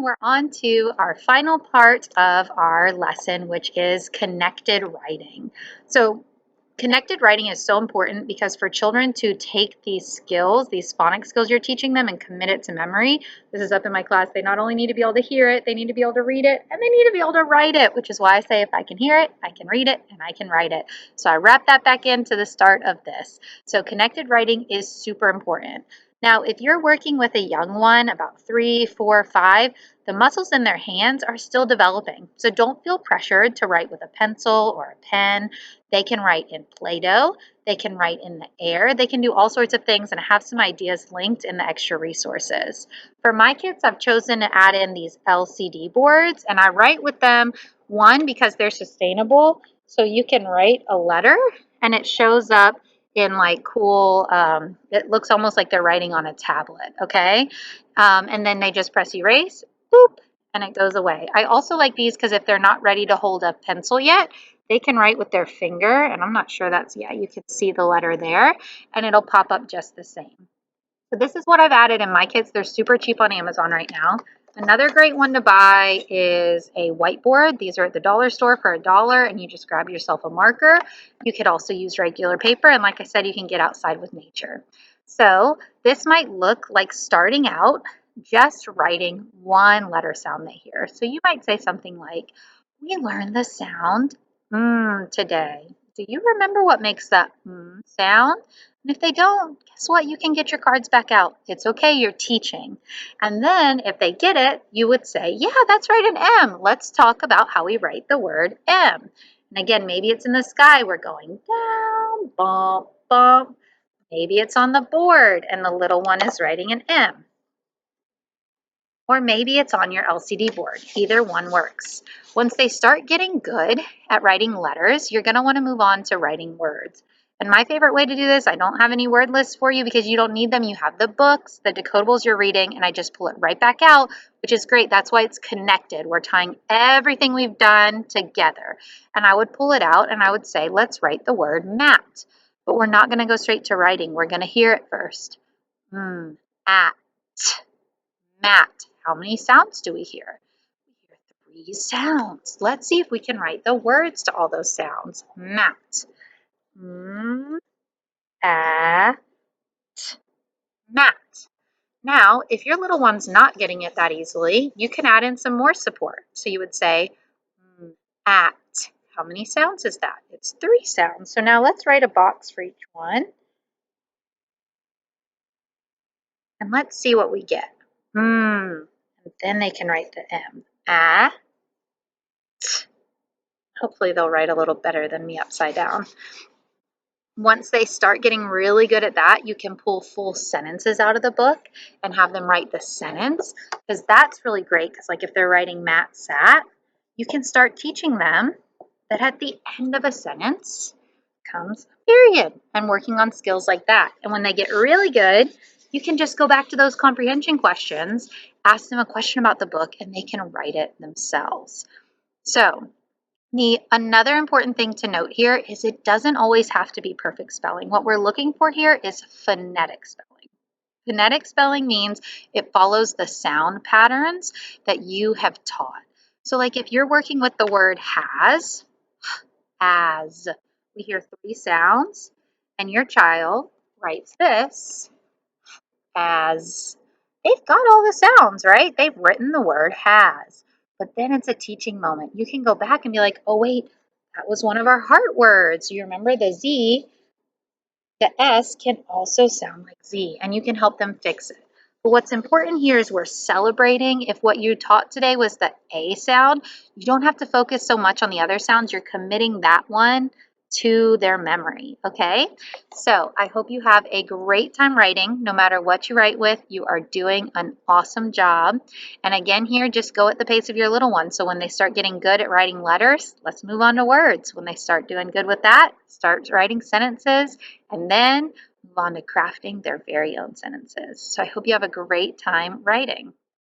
We're on to our final part of our lesson, which is connected writing. So connected writing is so important because for children to take these skills, these phonics skills you're teaching them, and commit it to memory, this is up in my class, they not only need to be able to hear it, they need to be able to read it, and they need to be able to write it, which is why I say if I can hear it, I can read it, and I can write it. So I wrap that back into the start of this. So connected writing is super important. Now, if you're working with a young one, about 3, 4, 5, the muscles in their hands are still developing. So don't feel pressured to write with a pencil or a pen. They can write in Play-Doh. They can write in the air. They can do all sorts of things, and I have some ideas linked in the extra resources. For my kids, I've chosen to add in these LCD boards, and I write with them, one, because they're sustainable. So you can write a letter, and it shows up in like cool, it looks almost like they're writing on a tablet, okay? And then they just press erase, boop, and it goes away. I also like these because if they're not ready to hold a pencil yet, they can write with their finger, and I'm not sure that's, yeah, you can see the letter there, and it'll pop up just the same. So this is what I've added in my kits. They're super cheap on Amazon right now. Another great one to buy is a whiteboard. These are at the dollar store for $1, and you just grab yourself a marker. You could also use regular paper, and like I said, you can get outside with nature. So this might look like starting out just writing one letter sound they hear. So you might say something like, we learned the sound today. Do you remember what makes that sound? And if they don't, guess what? You can get your cards back out. It's okay, you're teaching. And then if they get it, you would say, yeah, that's right, an M. Let's talk about how we write the word M. And again, maybe it's in the sky. We're going down, bump, bump. Maybe it's on the board and the little one is writing an M. Or maybe it's on your LCD board. Either one works. Once they start getting good at writing letters, you're going to want to move on to writing words. And my favorite way to do this, I don't have any word lists for you because you don't need them. You have the books, the decodables you're reading, and I just pull it right back out, which is great. That's why it's connected. We're tying everything we've done together. And I would pull it out and I would say, let's write the word mat. But we're not going to go straight to writing. We're going to hear it first. At. Mat. How many sounds do we hear? We hear 3 sounds. Let's see if we can write the words to all those sounds. Mat. At. Mat. Now, if your little one's not getting it that easily, you can add in some more support. So you would say, at. How many sounds is that? It's 3 sounds. So now let's write a box for each one. And let's see what we get. And then they can write the M. A. Hopefully they'll write a little better than me upside down. Once they start getting really good at that, you can pull full sentences out of the book and have them write the sentence, because that's really great, because like if they're writing Matt sat, you can start teaching them that at the end of a sentence comes a period, and working on skills like that. And when they get really good, you can just go back to those comprehension questions, ask them a question about the book, and they can write it themselves. So another important thing to note here is it doesn't always have to be perfect spelling. What we're looking for here is phonetic spelling. Phonetic spelling means it follows the sound patterns that you have taught. So like if you're working with the word has, we hear 3 sounds, and your child writes this as. They've got all the sounds, right? They've written the word has. But then it's a teaching moment. You can go back and be like, oh, wait, that was one of our heart words. You remember the Z, the S can also sound like Z, and you can help them fix it. But what's important here is we're celebrating. If what you taught today was the A sound, you don't have to focus so much on the other sounds. You're committing that one to their memory, okay? So I hope you have a great time writing. No matter what you write with, you are doing an awesome job. And again here, just go at the pace of your little one. So when they start getting good at writing letters, let's move on to words. When they start doing good with that, start writing sentences, and then move on to crafting their very own sentences. So I hope you have a great time writing.